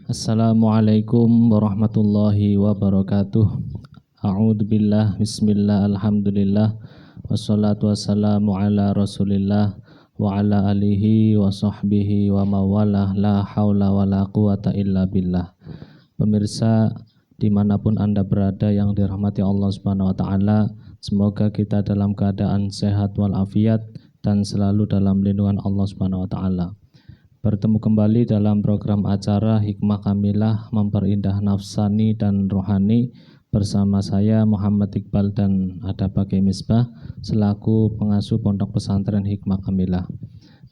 Assalamualaikum warahmatullahi wabarakatuh. A'udzubillah, bismillah, alhamdulillah, wassalatu wassalamu ala rasulillah wa ala alihi wa sahbihi wa mawalah, la hawla wa la quwata illa billah. Pemirsa dimanapun Anda berada yang dirahmati Allah Subhanahu wa ta'ala, semoga kita dalam keadaan sehat walafiat dan selalu dalam lindungan Allah Subhanahu wa ta'ala. Bertemu kembali dalam program acara Hikmah Kamilah Memperindah Nafsani dan Rohani bersama saya Muhammad Iqbal dan Ada Bagai Misbah selaku pengasuh Pondok Pesantren Hikmah Kamilah.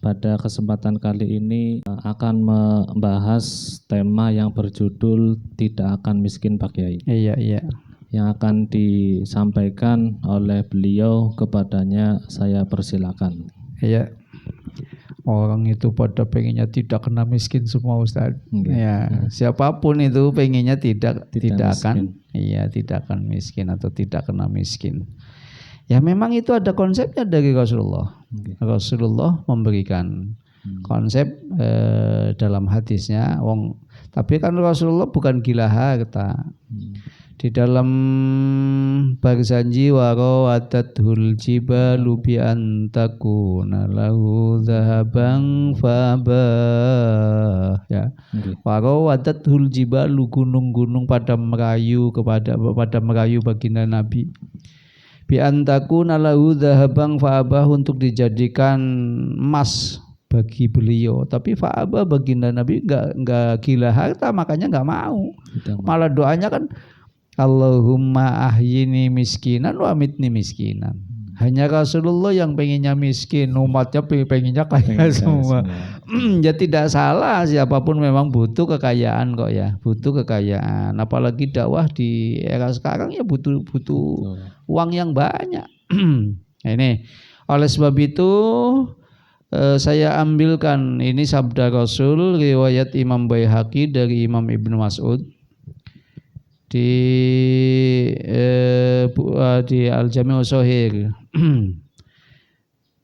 Pada kesempatan kali ini akan membahas tema yang berjudul Tidak Akan Miskin Pak Kiai. Iya. Yang akan disampaikan oleh beliau, kepadanya saya persilakan. Iya. Orang itu pada pengennya tidak kena miskin semua, Ustaz. Ya, siapapun itu pengennya tidak akan miskin atau tidak kena miskin. Ya memang itu ada konsepnya dari Rasulullah. Rasulullah memberikan konsep dalam hadisnya. Tapi kan Rasulullah bukan gila harta. Di dalam berjanji warawadatul jibalu bi antakuna lahu dhahaban fabah, ya. Warawadatul jibalu, gunung-gunung pada merayu baginda Nabi. Bi antakuna lahu dhahaban fabah, untuk dijadikan emas bagi beliau, tapi fa'aba baginda Nabi enggak gila harta, makanya enggak mau. Malah doanya kan Allahumma ahyini miskinan wa amitni miskinan. Hanya Rasulullah yang pengennya miskin, umatnya pengennya kaya semua. Ya tidak salah, siapapun memang butuh kekayaan kok ya, butuh kekayaan. Apalagi dakwah di era sekarang ya butuh uang yang banyak. Nah, ini oleh sebab itu saya ambilkan ini sabda Rasul riwayat Imam Baihaqi dari Imam Ibnu Mas'ud di Al-Jami' Ushahir.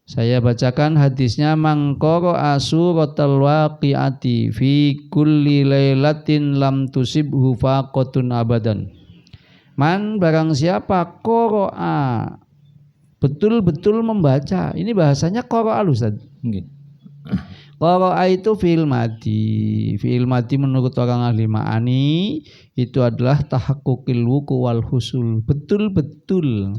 Saya bacakan hadisnya. Mangqara suratal waqi'ati fi kulli lailatin lam tusibhu faqatun abadan. Man, barang siapa qara'a, betul-betul membaca. Ini bahasanya qara'a, Ustaz. Qara'a itu fi'il madhi. Fi'il madhi menurut orang ahli ma'ani itu adalah tahaqqukil wuqu wal husul. Betul-betul.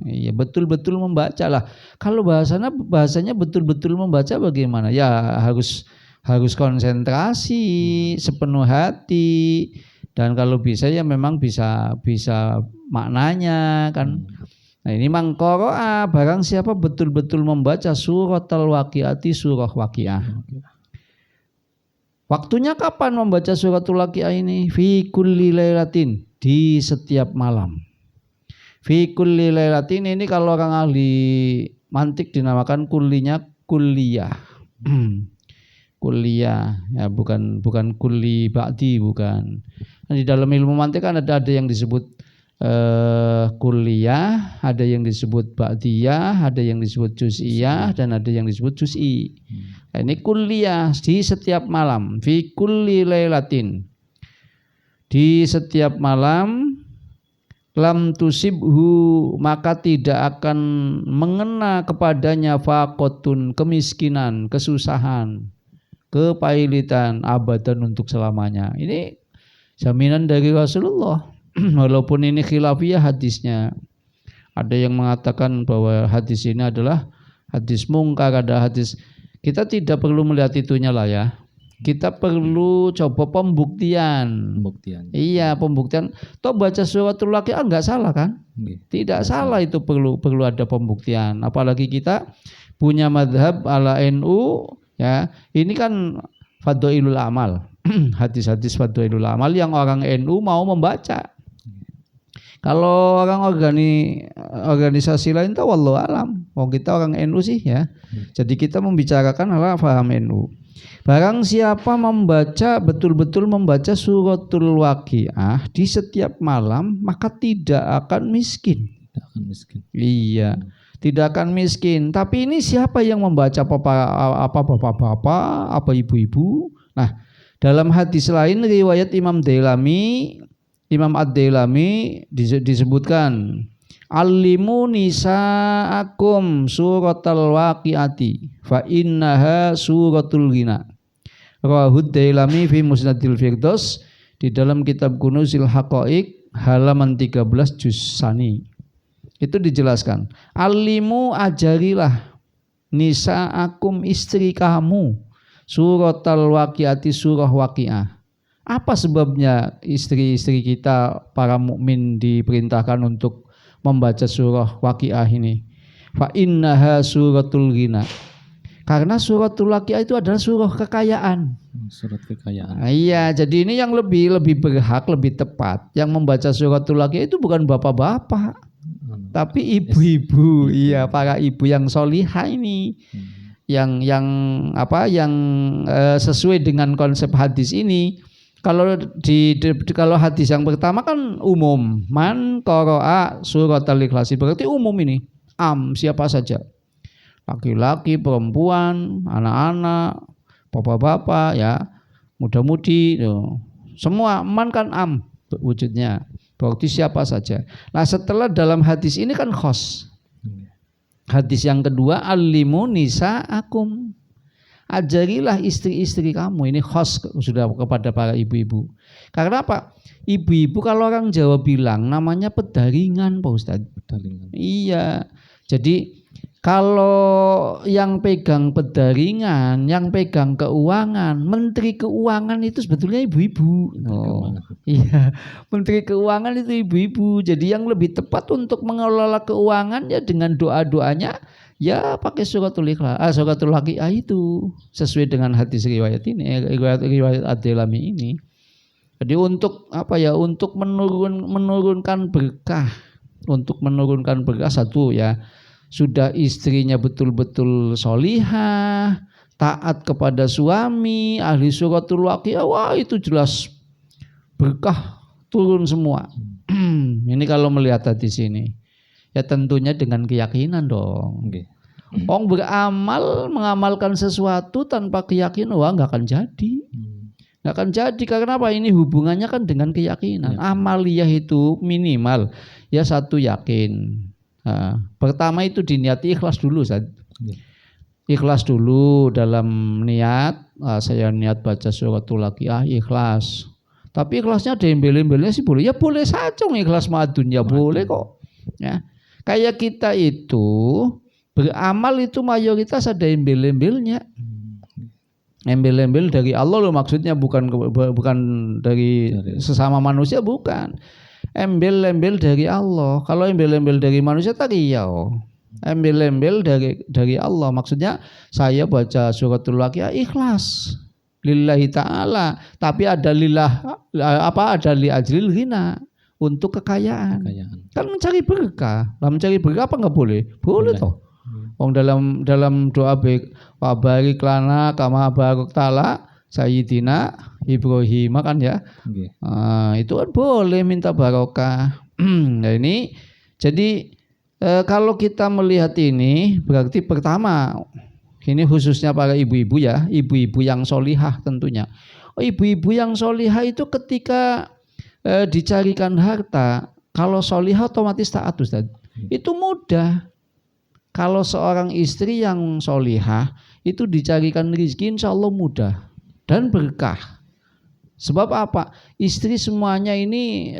Ya, betul-betul membaca lah. Kalau bahasanya betul-betul membaca bagaimana? Ya harus konsentrasi sepenuh hati, dan kalau bisa ya memang bisa maknanya kan. Nah, ini mangqara'a, barang siapa betul-betul membaca suratul waqi'ati, surah waqi'ah. Waktunya kapan membaca suratul waqi'ah ini? Fi kulli lailatin, di setiap malam. Fi kulli lailatin ini kalau orang ahli mantik dinamakan kullinya kulliyah. Kulliyah ya, bukan kulli ba'di, bukan. Nah, di dalam ilmu mantik kan ada yang disebut kulliyah, ada yang disebut ba'diyah, ada yang disebut juz'iyah, dan ada yang disebut juz'i. Nah, ini kulliyah, di setiap malam. Fi kulli lailatin, di setiap malam. Lam tusibhu, maka tidak akan mengena kepadanya faqatun, kemiskinan, kesusahan, kepailitan, abadan, untuk selamanya. Ini jaminan dari Rasulullah. Walaupun ini khilafiyah hadisnya, ada yang mengatakan bahwa hadis ini adalah hadis mungkar, ada hadis. Kita tidak perlu melihat itunya lah ya. Kita perlu coba pembuktian. Iya, pembuktian. Toh baca suratul waqi'ah enggak salah kan? Tidak salah, itu perlu ada pembuktian. Apalagi kita punya madhab ala NU ya. Ini kan fadhailul amal. Hadis-hadis fadhailul amal yang orang NU mau membaca. Kalau orang organisasi lain tahu wallahu alam. Kita orang NU sih ya. Jadi kita membicarakan ala paham NU. Barang siapa betul-betul membaca suratul waqi'ah di setiap malam, maka tidak akan miskin. Iya, tidak akan miskin. Tapi ini siapa yang membaca? Apa bapak-bapak, apa ibu-ibu? Nah, Dalam hadis lain riwayat Imam Ad-Dailami disebutkan Alimu nisaakum suratal waqiati fa innaha suratul ghina. Rawahud Dailami fi Musnadil Firdaus di dalam kitab Kunuzil Haqaiq halaman 13 juz Sani. Itu dijelaskan. Alimu ajarilah nisaakum istri kamu suratal waqiati surah waqiah. Apa sebabnya istri-istri kita para mukmin diperintahkan untuk membaca surah waqiah ini? Fa innaha suratul ghina. Karena suratul waqiah itu adalah surah kekayaan. Surat kekayaan. Iya, jadi ini yang lebih berhak, lebih tepat. Yang membaca suratul waqiah itu bukan bapak-bapak, tapi ibu-ibu. Iya, para ibu yang solihah ini. Yang sesuai dengan konsep hadis ini. Kalau hadis yang pertama kan umum, man qara'a suratal ikhlas, berarti umum ini, siapa saja, laki-laki, perempuan, anak-anak, bapak-bapak, ya, muda-mudi, semua man kan wujudnya, berarti siapa saja. Nah setelah dalam hadis ini kan khos. Hadis yang kedua, alimu nisaakum, ajarilah istri-istri kamu. Ini khos sudah kepada para ibu-ibu. Karena apa? Ibu-ibu kalau orang Jawa bilang namanya pedaringan, Pak Ustadz. Pedaringan. Iya. Jadi kalau yang pegang pedaringan, yang pegang keuangan, Menteri Keuangan itu sebetulnya ibu-ibu. Iya, Menteri Keuangan itu ibu-ibu. Jadi yang lebih tepat untuk mengelola keuangan ya dengan doa-doanya ya pakai suratul ikhlas, suratul waqiah itu sesuai dengan hadis riwayat ini, riwayat Ad-Dailami ini. Jadi untuk apa ya? Untuk menurunkan berkah, satu ya. Sudah istrinya betul-betul solihah, taat kepada suami, ahli suratul waqiah, wah itu jelas berkah turun semua. Ini kalau melihat hadis ini, ya tentunya dengan keyakinan dong. Orang beramal, mengamalkan sesuatu tanpa keyakinan, wah nggak akan jadi. Nggak akan jadi karena apa? Ini hubungannya kan dengan keyakinan. Amaliyah itu minimal ya satu yakin. Nah, pertama itu diniati ikhlas dulu, ikhlas dulu dalam niat. Saya niat baca suratul waqiah, ikhlas. Tapi ikhlasnya ada embel-embelnya sih boleh. Ya boleh saja ikhlas ma'adunya, boleh kok. Ya. Kayak kita itu beramal itu mayoritas ada embel-embelnya. Embel-embel dari Allah loh, maksudnya bukan dari sesama manusia, bukan. Embel-embel dari Allah. Kalau embel-embel dari manusia tadi ya. Embel-embel dari Allah. Maksudnya saya baca suratul waqiah ikhlas lillahi ta'ala, tapi ada ada li ajril ghina, untuk kekayaan. Kan mencari berkah. Lah mencari berkah apa enggak boleh? Boleh toh. Wong dalam doa wa barik lana kama barak ta'ala Sayyidina Ibrahim kan ya. Itu kan boleh minta barokah. Nah ini jadi kalau kita melihat ini berarti pertama ini khususnya para ibu-ibu ya, ibu-ibu yang solihah tentunya. Ibu-ibu yang solihah itu ketika dicarikan harta, kalau solihah otomatis taat Ustaz. Itu mudah. Kalau seorang istri yang solihah itu dicarikan rezeki insya Allah mudah dan berkah. Sebab apa? Istri semuanya ini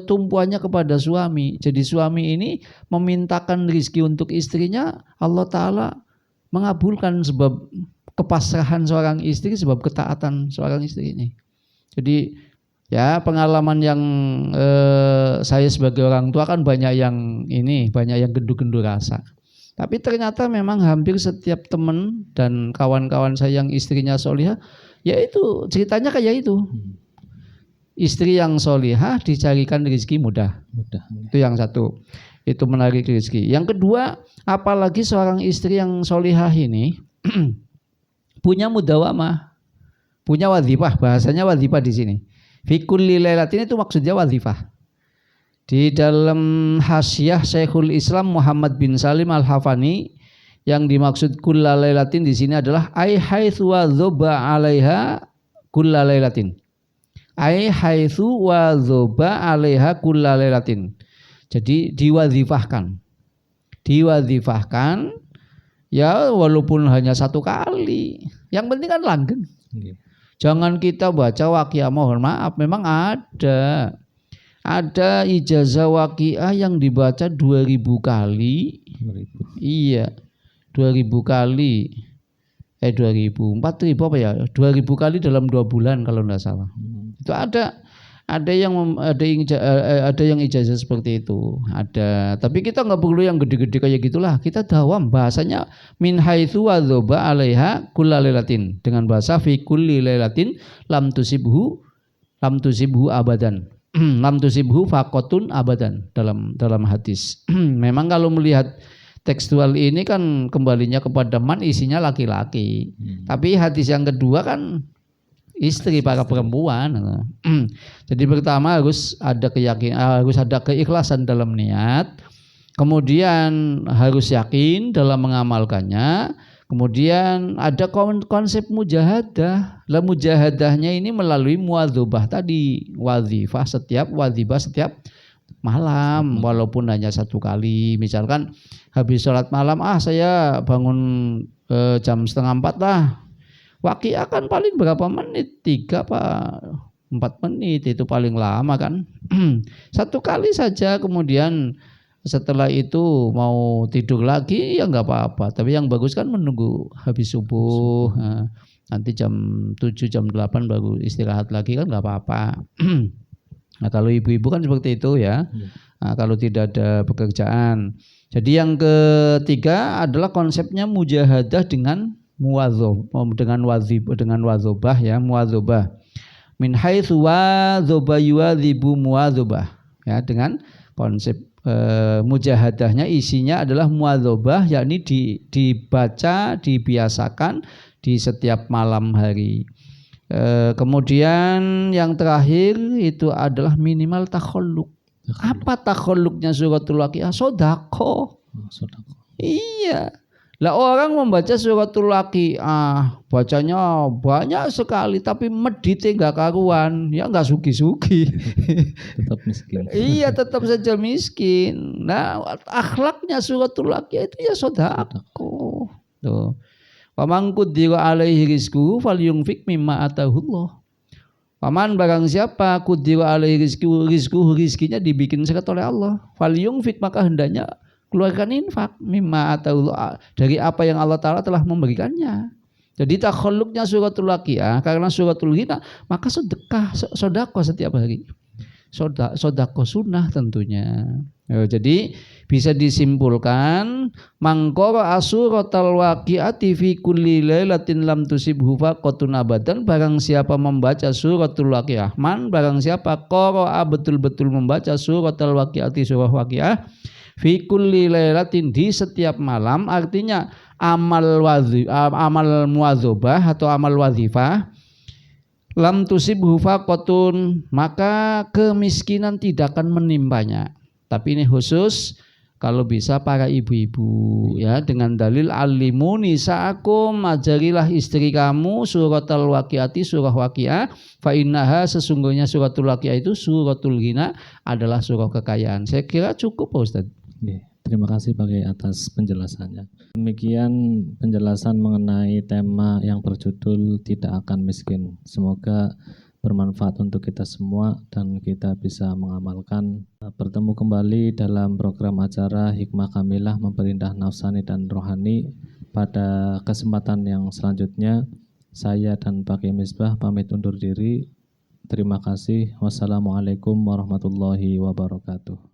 tumpuannya kepada suami. Jadi suami ini memintakan rezeki untuk istrinya, Allah Ta'ala mengabulkan sebab kepasrahan seorang istri, sebab ketaatan seorang istri ini. Jadi ya pengalaman yang saya sebagai orang tua kan banyak yang gendu-gendu rasa. Tapi ternyata memang hampir setiap teman dan kawan-kawan saya yang istrinya solihah, ya itu ceritanya kayak itu. Istri yang solihah dicarikan rezeki mudah. Itu yang satu. Itu menarik rezeki. Yang kedua, apalagi seorang istri yang solihah ini punya mudawamah, punya wadhifah. Bahasanya wadhifah di sini. Fi kulli lailatin itu maksudnya wadhifah. Di dalam Hasyiah Syekhul Islam Muhammad bin Salim Al-Hafani, yang dimaksud kulla lailatin di sini adalah ai haitsu wa dzaba 'alaiha kullalailatin. Ai haitsu wadzoba 'alaiha kullalailatin. Jadi diwadzifahkan ya walaupun hanya 1 kali. Yang penting kan langgeng. Jangan kita baca waqiah, mohon maaf memang ada ijazah waqiah yang dibaca 2000 kali. Iya. 2000 kali. 4000 apa ya? 2000 kali dalam 2 bulan kalau enggak salah. Itu ada yang ijazah seperti itu, ada. Tapi kita nggak perlu yang gede-gede kayak gitulah. Kita dawam bahasanya min haitsu wadzoba 'alaiha kullalailatin, dengan bahasa fi kulli lailatin lam tusibhu abadan. Lam tusibhu faqatun abadan dalam hadis. Memang kalau melihat tekstual ini kan kembalinya kepada man, isinya laki-laki. Tapi hadis yang kedua kan istri para perempuan. Jadi pertama harus ada keyakinan, harus ada keikhlasan dalam niat. Kemudian harus yakin dalam mengamalkannya. Kemudian ada konsep mujahadah. Lah mujahadahnya ini melalui muwadzabah tadi, wadzifah setiap malam walaupun hanya 1 kali. Misalkan habis sholat malam, saya bangun jam 3:30 lah. Waqiah kan paling berapa menit? 3 apa 4 menit, itu paling lama kan. 1 kali saja, kemudian setelah itu mau tidur lagi ya nggak apa-apa. Tapi yang bagus kan menunggu habis subuh. Nanti jam 7, jam 8 baru istirahat lagi kan nggak apa-apa. Nah kalau ibu-ibu kan seperti itu ya. Nah, kalau tidak ada pekerjaan. Jadi yang ketiga adalah konsepnya mujahadah dengan wadzobah ya, muwadzabah. Min haitsu wadzaba yuwadzibu muwadzabah ya, dengan konsep mujahadahnya isinya adalah muwadzabah, yakni dibaca, dibiasakan di setiap malam hari. Kemudian yang terakhir itu adalah minimal takhalluk. Apa takhalluknya suratul waqiah? Sedekah. Iya. Lah orang membaca suratul waqiah, bacanya banyak sekali tapi medite enggak karuan, ya enggak sugi-sugi. Tetap miskin. Iya, tetap saja miskin. Nah, akhlaknya suratul waqiah itu ya sedekah. Tuh. Faman qudira alaihi rizquhu falyunfik mimma atahullah. Paman barang siapa qudira alaihi rizquhu, rizkinya dibikin sekat oleh Allah, falyunfik, maka hendaknya keluarkan infak mimma atahullah, dari apa yang Allah Ta'ala telah memberikannya. Jadi takhalluknya suratul waqiah karena suratul ghina, maka sedekah setiap hari. Sedekah sunnah tentunya. Jadi bisa disimpulkan mangqara suratul waqiati fi kulli lailatin lam tusibhu faqatun abadan, barang siapa membaca suratul waqiah, barang siapa qara'a betul-betul membaca suratul waqiati, surah waqiah fi kulli lailatin, di setiap malam, artinya amal muwadzabah atau amal wadzifah, lam tusibhu faqatun, maka kemiskinan tidak akan menimpanya. Tapi ini khusus kalau bisa para ibu-ibu ya, dengan dalil alimu nisaakum, ajarilah istri kamu suratul waqiati, surah waqiah, fa innaha, sesungguhnya suratul waqiah itu suratul ghina, adalah surah kekayaan. Saya kira cukup Pak Ustaz. Terima kasih Pak Kiai atas penjelasannya. Demikian penjelasan mengenai tema yang berjudul Tidak Akan Miskin. Semoga bermanfaat untuk kita semua dan kita bisa mengamalkan. Bertemu kembali dalam program acara Hikmah Kamilah Memperindah Nafsani dan Rohani. Pada kesempatan yang selanjutnya, saya dan Pak Kiai Misbah pamit undur diri. Terima kasih. Wassalamualaikum warahmatullahi wabarakatuh.